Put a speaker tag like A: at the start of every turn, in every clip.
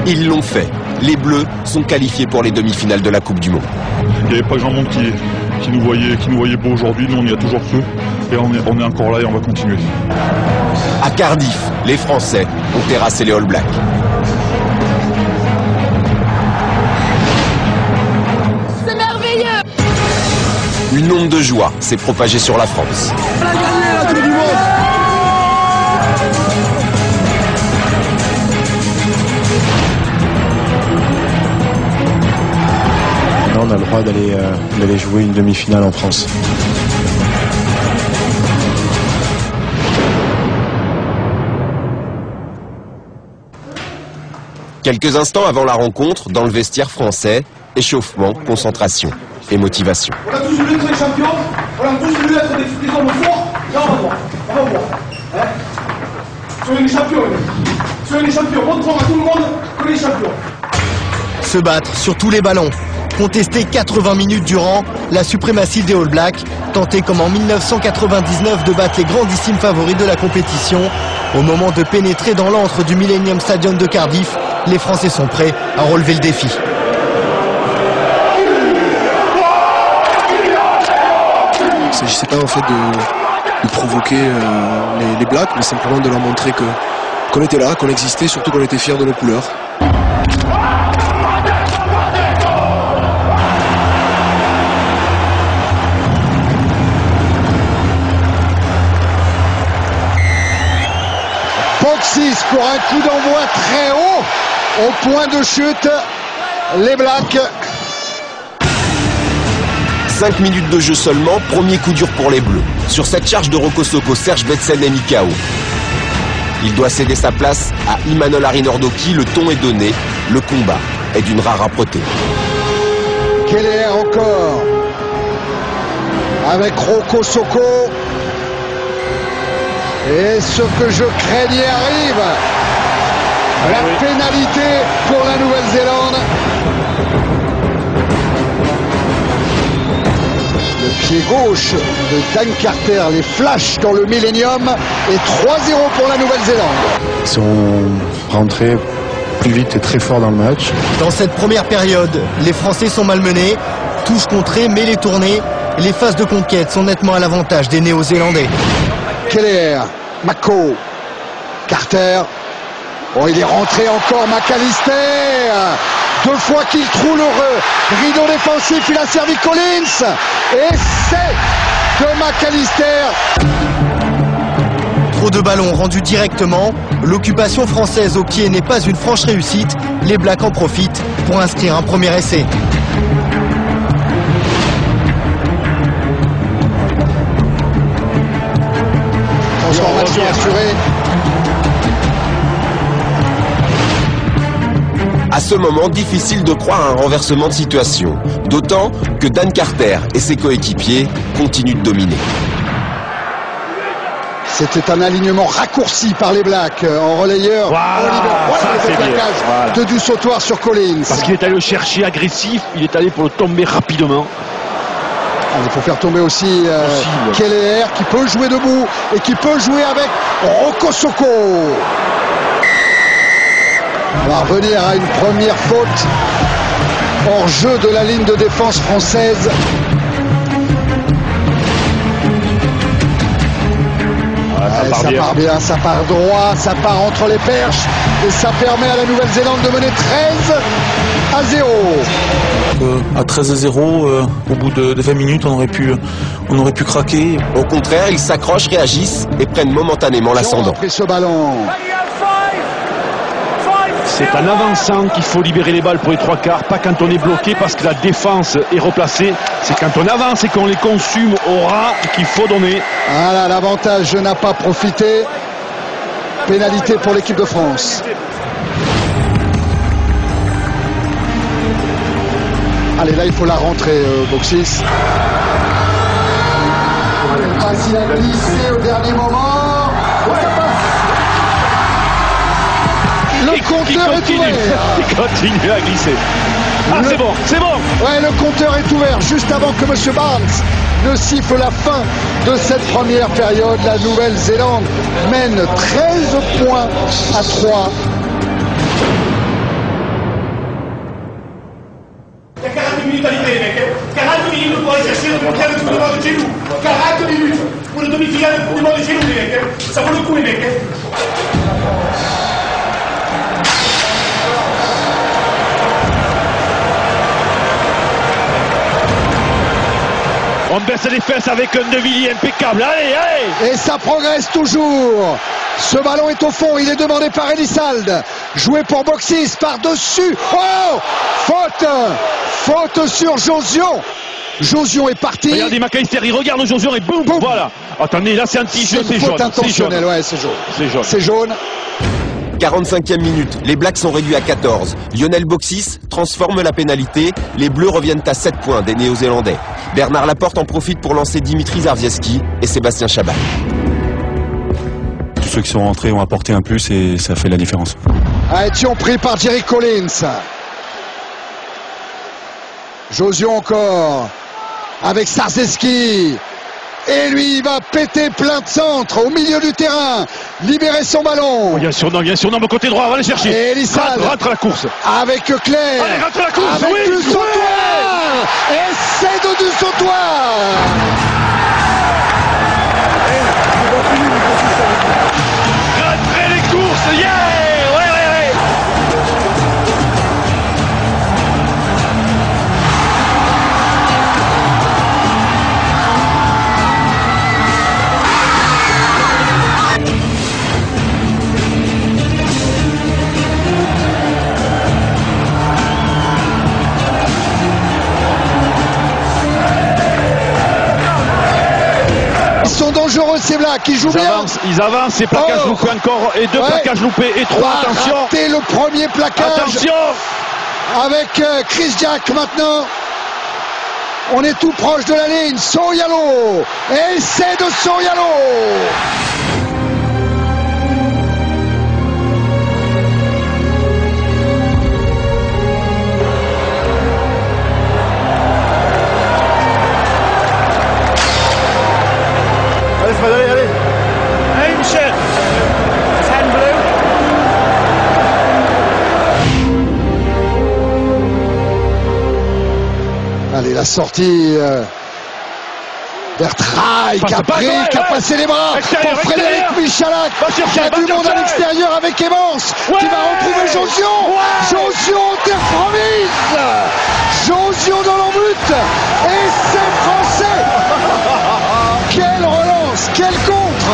A: Ils l'ont fait. Les Bleus sont qualifiés pour les demi-finales de la Coupe du Monde.
B: Il n'y avait pas grand monde qui nous voyait beau aujourd'hui. Nous, on y a toujours cru. Et on est encore là et on va continuer.
A: À Cardiff, les Français ont terrassé les All Blacks.
C: C'est merveilleux!
A: Une onde de joie s'est propagée sur la France.
D: On a gagné la Coupe du Monde!
E: On a le droit d'aller jouer une demi-finale en France.
A: Quelques instants avant la rencontre, dans le vestiaire français, échauffement, concentration et motivation.
D: On a tous voulu être les champions, on a tous voulu être des hommes forts. Là, on va voir. Hein? Soyez les champions, soyez les champions. Montrons à tout le monde que les champions.
F: Se battre sur tous les ballons. Contester 80 minutes durant la suprématie des All Blacks, tenter comme en 1999 de battre les grandissimes favoris de la compétition. Au moment de pénétrer dans l'antre du Millennium Stadium de Cardiff, les Français sont prêts à relever le défi.
G: Il ne s'agissait pas en fait de provoquer les Blacks, mais simplement de leur montrer qu'on était là, qu'on existait, surtout qu'on était fiers de nos couleurs.
D: Boxis pour un coup d'envoi très haut, au point de chute, les Blacks.
A: 5 minutes de jeu seulement, premier coup dur pour les Bleus. Sur cette charge de Roko Soko, Serge Betsen est mis KO. Il doit céder sa place à Imanol Arinordoki, le ton est donné, le combat est d'une rare âpreté.
D: Keller encore, avec Roko Soko. Et ce que je craignais arrive. La pénalité pour la Nouvelle-Zélande. Le pied gauche de Dan Carter, les flashs dans le Millennium. Et 3-0 pour la Nouvelle-Zélande.
E: Ils sont rentrés plus vite et très fort dans le match.
F: Dans cette première période, les Français sont malmenés. Touches contrées, mêlées tournées. Les phases de conquête sont nettement à l'avantage des Néo-Zélandais.
D: Keller, Mako, Carter. Oh, il est rentré encore, McAllister. 2 fois qu'il trouve le rideau défensif, il a servi Collins. Et c'est de McAllister.
F: Trop de ballons rendus directement. L'occupation française au pied n'est pas une franche réussite. Les Blacks en profitent pour inscrire un premier essai.
D: Transformation assurée.
A: À ce moment, difficile de croire à un renversement de situation. D'autant que Dan Carter et ses coéquipiers continuent de dominer.
D: C'était un alignement raccourci par les Blacks en relayeur.
H: Voilà,
D: le plaquage de du sautoir sur Collins.
H: Parce qu'il est allé le chercher agressif, il est allé pour le tomber rapidement.
D: Il faut faire tomber aussi Keller qui peut jouer debout et qui peut jouer avec Roko Soko. On va revenir à une première faute hors jeu de la ligne de défense française. Ça part bien, ça part droit, ça part entre les perches et ça permet à la Nouvelle-Zélande de mener 13-0.
I: À 13-0, au bout de 20 minutes, on aurait pu craquer.
A: Au contraire, ils s'accrochent, réagissent et prennent momentanément l'ascendant.
D: Ce ballon.
H: C'est en avançant qu'il faut libérer les balles pour les 3/4, pas quand on est bloqué parce que la défense est replacée. C'est quand on avance et qu'on les consume au ras qu'il faut donner.
D: Voilà, l'avantage n'a pas profité. Pénalité pour l'équipe de France. Allez, là, il faut la rentrer, Boxis. Il a glissé au dernier moment. Ça passe. Le compteur est ouvert.
H: Il continue à glisser. Ah, c'est bon, c'est bon.
D: Ouais, le compteur est ouvert juste avant que M. Barnes ne siffle la fin de cette première période. La Nouvelle-Zélande mène 13 points à 3.
J: chercher le mondial du monde chez nous. 40 minutes pour le demi-finale du monde chez nous, les mecs. Ça vaut le coup, les mecs.
H: On baisse les fesses avec un De Villiers impeccable. Allez, allez!
D: Et ça progresse toujours. Ce ballon est au fond, il est demandé par Elissalde. Joué pour Boxis, par-dessus. Oh! Faute sur Josion. Josion est parti.
H: Regardez McAllister, il regarde Josion et boum, boum. Voilà. Attendez, là c'est anti-jeu, c'est jaune.
D: Faute intentionnelle, ouais, c'est jaune.
H: C'est jaune.
D: C'est jaune.
A: 45e minute, les Blacks sont réduits à 14. Lionel Boxis transforme la pénalité. Les Bleus reviennent à 7 points des Néo-Zélandais. Bernard Laporte en profite pour lancer Dimitri Zarziewski et Sébastien Chabal.
E: Tous ceux qui sont rentrés ont apporté un plus et ça fait la différence.
D: Action pris par Jerry Collins. Josion encore avec Zarziewski. Et lui, il va péter plein de centre au milieu du terrain. Libérer son ballon.
H: Oh, bien sûr, non, le côté droit, on va aller chercher.
D: Et Elissalde
H: rentre à la course.
D: Avec Claire.
H: Allez, rentre à la course.
D: Avec
H: oui,
D: du sautoir. Et c'est du sautoir.
H: Rentrez les courses, yeah. Ouais.
D: Ils sont dangereux ces Blacks, ils jouent bien.
H: Ils avancent, et plaquages loupés encore, et deux plaquages loupés, et trois, attention.
D: Raté le premier plaquage.
H: Attention.
D: Avec Chris Jack maintenant. On est tout proche de la ligne. Soriano. Et c'est de Soriano.
J: Allez. Hey, Michel. Hand blue.
D: Allez, la sortie Bertraille qui a passé les bras pour Frédéric Michalak qui a du monde à l'extérieur avec Evans qui va retrouver Josion. Josion en terre promise. Josion dans l'embut et c'est français. Quelle relance, quel contre.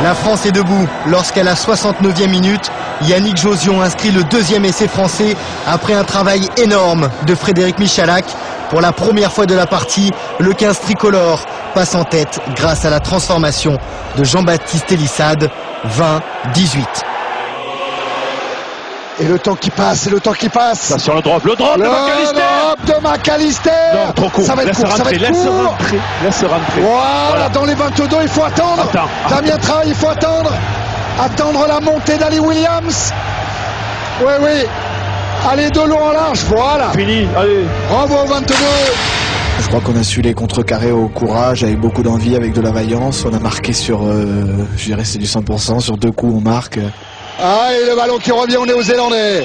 F: La France est debout lorsqu'à la 69e minute, Yannick Josion inscrit le deuxième essai français après un travail énorme de Frédéric Michalak. Pour la première fois de la partie, le 15 tricolore passe en tête grâce à la transformation de Jean-Baptiste Elissalde, 20-18.
D: Et le temps qui passe,
H: Ça sur le drop de McAllister.
D: Le drop de McAllister.
H: Non, trop court.
D: Ça va être court, ça va être court.
H: Laisse rentrer.
D: Voilà, dans les 22, il faut attendre. Damien Traille, il faut attendre. Attendre la montée d'Ali Williams. Oui. Allez, de long en large, voilà.
H: Fini, allez.
D: Bravo au 22.
G: Je crois qu'on a su les contrecarrer au courage, avec beaucoup d'envie, avec de la vaillance. On a marqué sur, je dirais c'est du 100%, sur 2 coups on marque.
D: Ah, et le ballon qui revient aux Néo-Zélandais.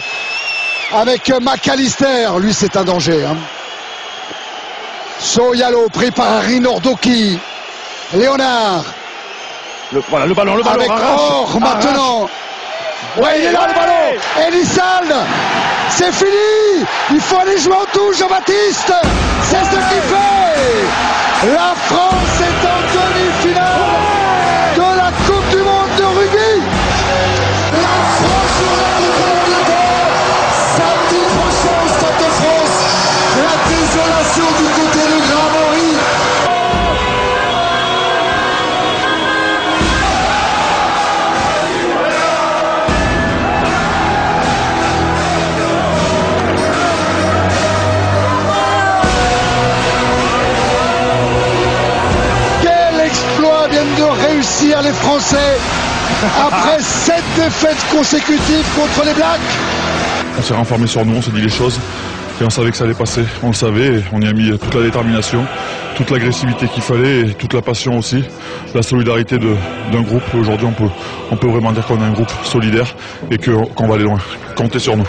D: Avec McAllister, lui c'est un danger. Soyalo pris par Rinordoki. Léonard.
H: Le ballon.
D: Avec Or maintenant. Ouais, il est là le ballon. Elissalde. C'est fini. Il faut aller jouer en touche, Jean-Baptiste. C'est ce qu'il fait. La France est en demi-finale de la Coupe du Monde de rugby. La France sera le Canada. Samedi prochain au Stade de France. La désolation du côté de Grand-Henri. Quel exploit viennent de réussir les Français après 7 défaites consécutives contre les Blacks.
B: On s'est renfermé sur nous, on s'est dit les choses. Et on savait que ça allait passer, on le savait, et on y a mis toute la détermination, toute l'agressivité qu'il fallait et toute la passion aussi, la solidarité d'un groupe. Aujourd'hui on peut vraiment dire qu'on a un groupe solidaire et qu'on va aller loin. Comptez sur nous.